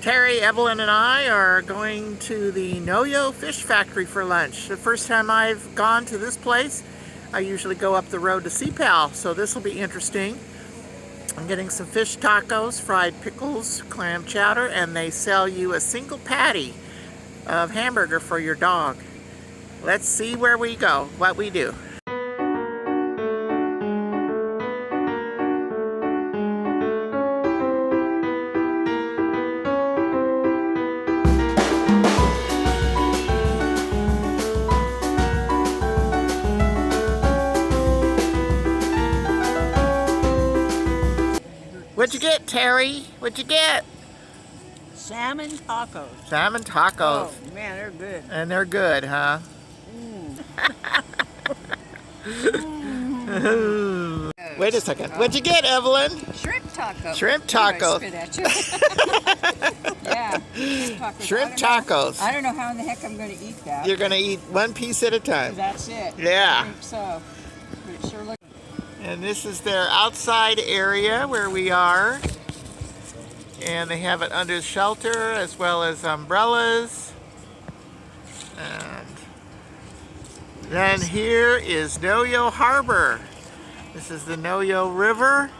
Terry, Evelyn, and I are going to the Noyo Fish Factory for lunch. The first time I've gone to this place. I usually go up the road to CPAL, so this will be interesting. I'm getting some fish tacos, fried pickles, clam chowder, and they sell you a single patty of hamburger for your dog. Let's see where we go, what we do. What'd you get, Terry? What'd you get? Salmon tacos. Salmon tacos. Oh, man, they're good. And they're good, huh? Wait a second. What'd you get, Evelyn? Shrimp tacos. Shrimp tacos. Spit at you. Yeah. Shrimp tacos. I don't know how in the heck I'm going to eat that. You're going to eat one piece at a time. That's it. Yeah. I think so. But it sure looks. And this is their outside area where we are. And they have it under shelter as well as umbrellas. And then here is Noyo Harbor. This is the Noyo River.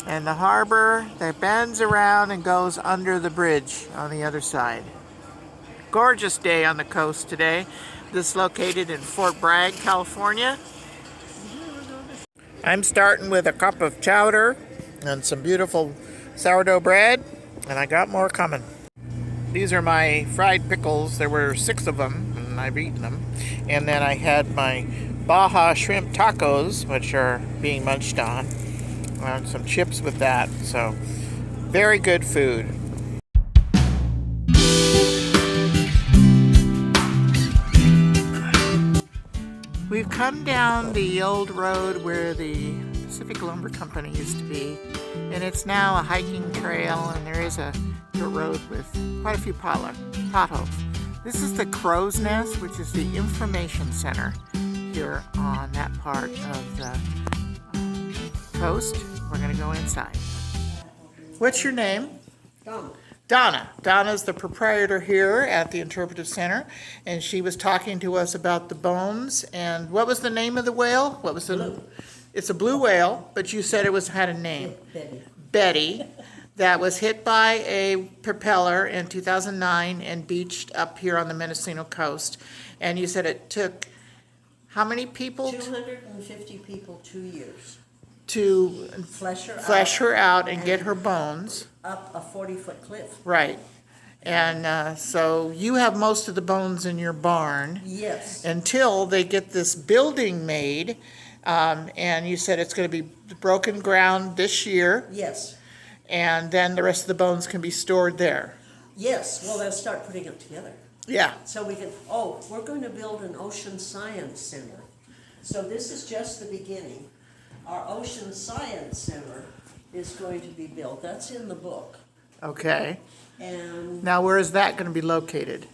And the harbor that bends around and goes under the bridge on the other side. Gorgeous day on the coast today. This is located in Fort Bragg, California. I'm starting with a cup of chowder and some beautiful sourdough bread, and I got more coming. These are my fried pickles. There were 6 of them, and I've eaten them. And then I had my Baja shrimp tacos, which are being munched on, and some chips with that. So, very good food. We've come down the old road where the Pacific Lumber Company used to be, and it's now a hiking trail, and there is a dirt road with quite a few potholes. This is the Crow's Nest, which is the information center here on that part of the coast. We're going to go inside. What's your name? Donna. Donna's the proprietor here at the Interpretive Center, and she was talking to us about the bones. And what was the name of the whale? What was the? Blue. It's a blue whale, but you said it had a name. Betty. That was hit by a propeller in 2009 and beached up here on the Mendocino Coast. And you said it took how many people? 250 people, 2 years. To flesh her out and get her bones. Up a 40-foot cliff. Right. And so you have most of the bones in your barn. Yes. Until they get this building made. And you said it's going to be broken ground this year. Yes. And then the rest of the bones can be stored there. Yes. Well, they'll start putting it together. Yeah. So we can, we're going to build an Ocean Science Center. So this is just the beginning. Our Ocean Science Center is going to be built. That's in the book. Okay. And now where is that going to be located?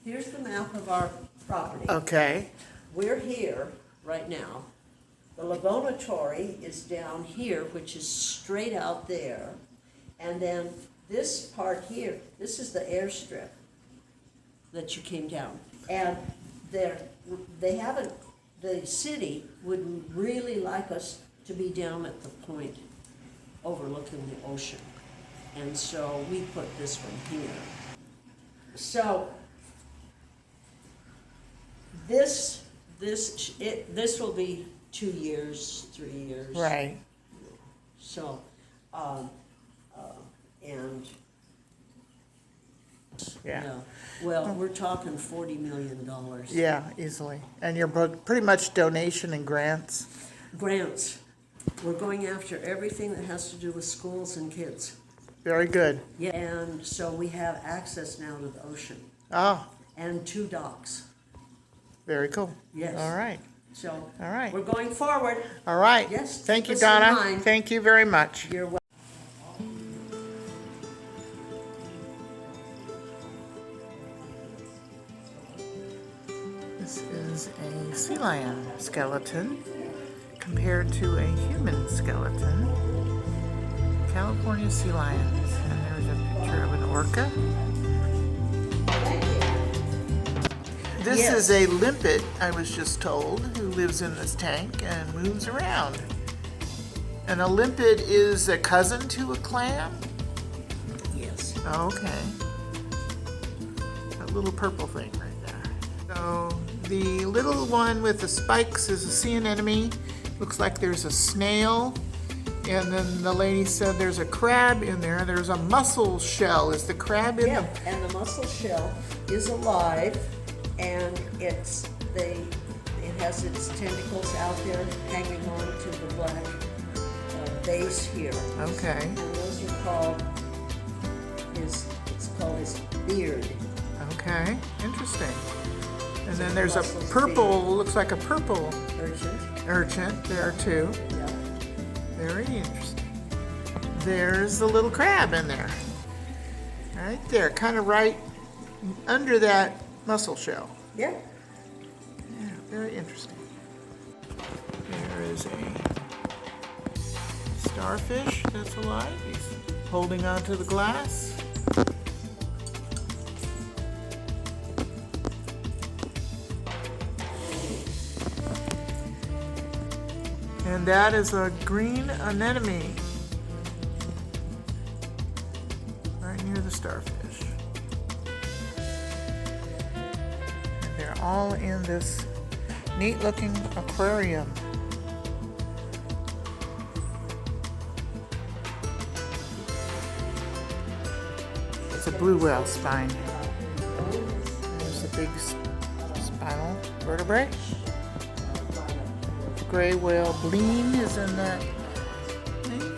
Here's the map of our property. Okay. We're here right now. The laboratory is down here, which is straight out there. And then this part here, this is the airstrip that you came down. And they haven't, the city would really like us to be down at the point overlooking the ocean. And so we put this one here. So this will be 2 years, 3 years. Right. So, and yeah. Well, we're talking $40 million. Yeah, easily. And you're pretty much donation and grants? Grants. We're going after everything that has to do with schools and kids. Very good. Yeah, and so we have access now to the ocean. Oh. And 2 docks. Very cool. Yes. All right. So, all right. We're going forward. All right. Yes. Thank you, Donna. Thank you very much. You're welcome. This is a sea lion skeleton compared to a human skeleton. California sea lions. And there's a picture of an orca. This Yes. is a limpet, I was just told, who lives in this tank and moves around. And a limpet is a cousin to a clam? Yes. Okay. That little purple thing right there. So the little one with the spikes is a sea anemone. Looks like there's a snail. And then the lady said there's a crab in there. There's a mussel shell. Is the crab in Yeah, the... and the mussel shell is alive, and it has its tentacles out there hanging on to the black base here. Okay. And those are called it's called his beard. Okay. Interesting. And then So there's a mussel's purple, looks like a purple Urgent. urchin there too. Yeah. Very interesting. There's the little crab in there. Right there, kind of right under that mussel shell. Yeah. Yeah, very interesting. There is a starfish that's alive. He's holding onto the glass. And that is a green anemone. Right near the starfish. And they're all in this neat looking aquarium. It's a blue whale spine. There's the big spinal vertebrae. Gray whale bleen is in that thing.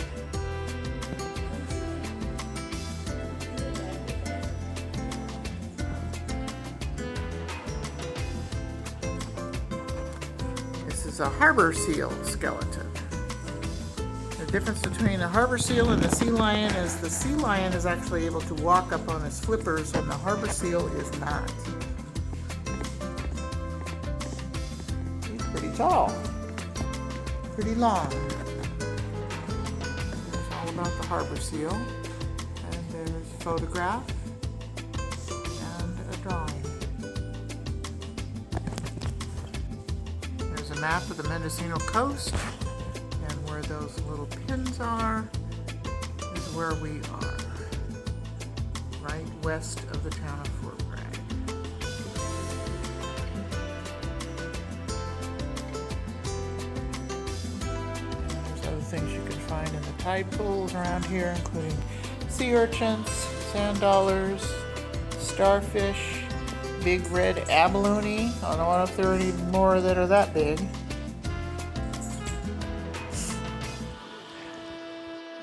This is a harbor seal skeleton. The difference between a harbor seal and the sea lion is the sea lion is actually able to walk up on his flippers and the harbor seal is not. He's pretty tall. Pretty long. There's all about the harbor seal. And there's a photograph and a drawing. There's a map of the Mendocino Coast, and where those little pins are is where we are. Right west of the town of Fort Bragg. Things you can find in the tide pools around here, including sea urchins, sand dollars, starfish, big red abalone. I don't know if there are any more that are that big.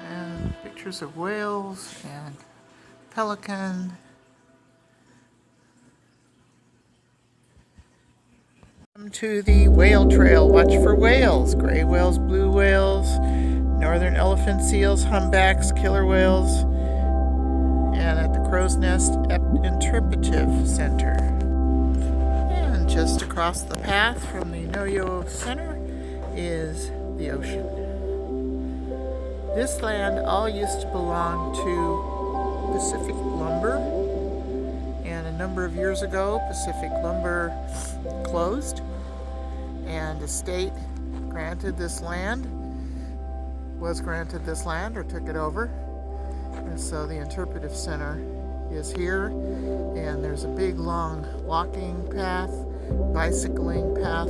And pictures of whales and pelican. Come to the whale trail. Watch for whales. Gray whales, blue whales, northern elephant seals, humpbacks, killer whales, and at the Crow's Nest Interpretive Center. And just across the path from the Noyo Center is the ocean. This land all used to belong to Pacific Lumber, and a number of years ago Pacific Lumber closed, and the state was granted this land or took it over, and so the interpretive center is here, and there's a big long walking path, bicycling path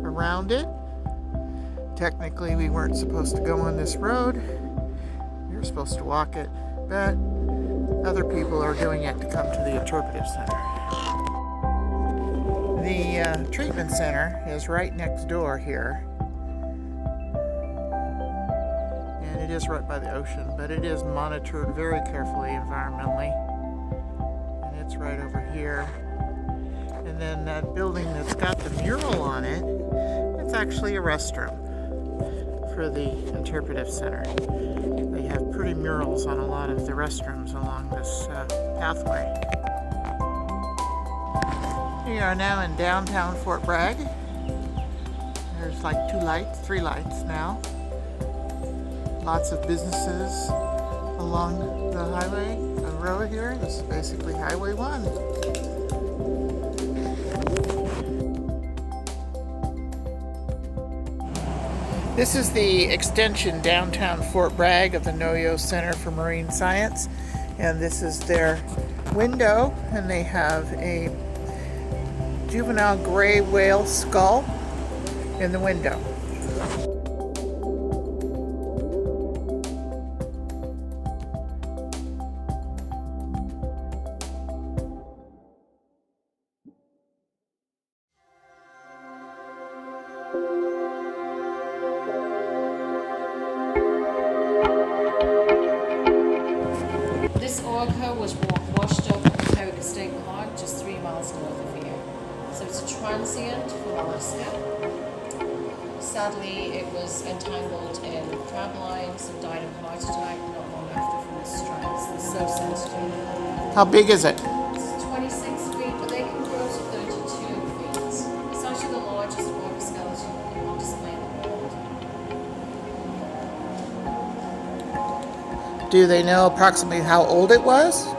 around it. Technically we weren't supposed to go on this road, we were supposed to walk it, but other people are doing it to come to the interpretive center. The treatment center is right next door here, and it is right by the ocean, but it is monitored very carefully environmentally, and it's right over here. And then that building that's got the mural on it, it's actually a restroom for the interpretive center. They have pretty murals on a lot of the restrooms along this pathway. We are now in downtown Fort Bragg. There's like 3 lights now. Lots of businesses, along the highway, the road here. This is basically Highway 1. This is the extension downtown Fort Bragg of the Noyo Center for Marine Science, and this is their window, and they have a juvenile gray whale skull in the window. This orca was washed up at Epedemic State Park, just 3 miles north of here. So it's a transient from Alaska. Sadly, it was entangled in crab lines and died of heart attack not long after from the strands. They're so sensitive. How big is it? It's 26 feet, but they can grow to 32 feet. It's actually the largest orca skeleton on display in the world. Do they know approximately how old it was? 30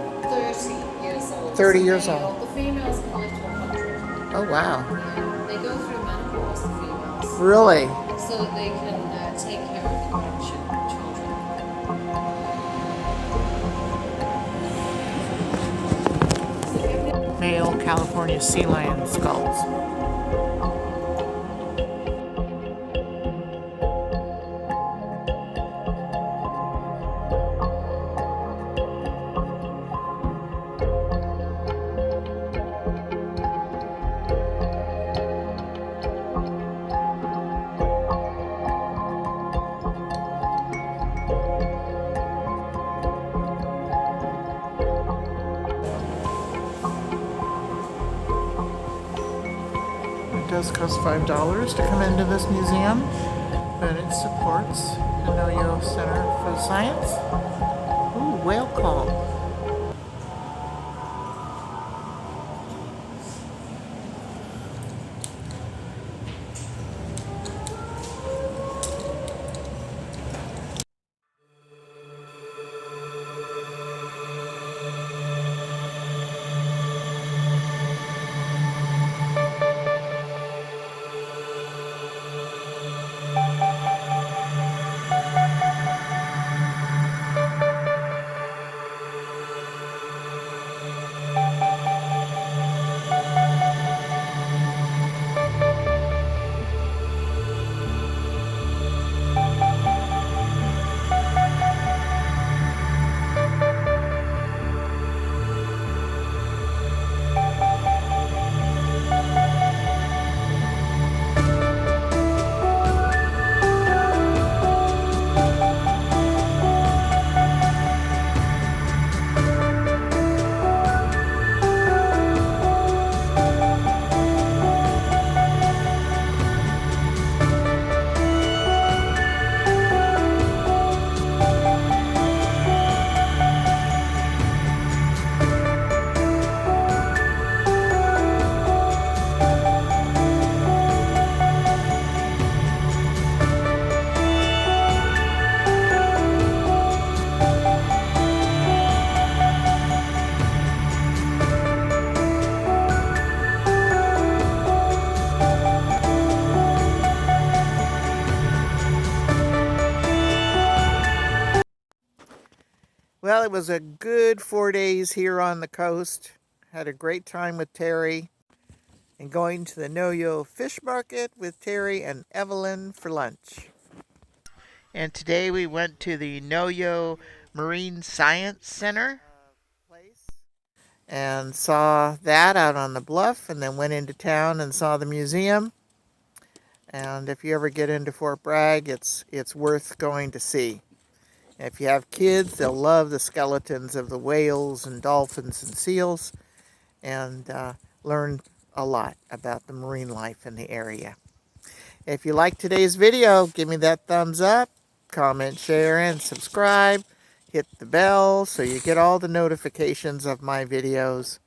years old. 30 It's a years male. old. The females can live to 100. Oh, wow. Yeah, they go through menopause, the females, Really? so that they can take care of the grandchildren. Male California sea lion skulls. It does cost $5 to come into this museum, but it supports the Noyo Center for Science. Ooh, whale call. Well, it was a good 4 days here on the coast. Had a great time with Terry and going to the Noyo Fish Market with Terry and Evelyn for lunch. And today we went to the Noyo Marine Science Center and saw that out on the bluff, and then went into town and saw the museum. And if you ever get into Fort Bragg, it's worth going to see. If you have kids, they'll love the skeletons of the whales and dolphins and seals, and learn a lot about the marine life in the area. If you like today's video, give me that thumbs up, comment, share, and subscribe. Hit the bell so you get all the notifications of my videos.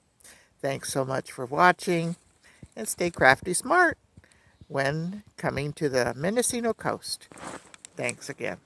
Thanks so much for watching, and stay crafty smart when coming to the Mendocino Coast. Thanks again.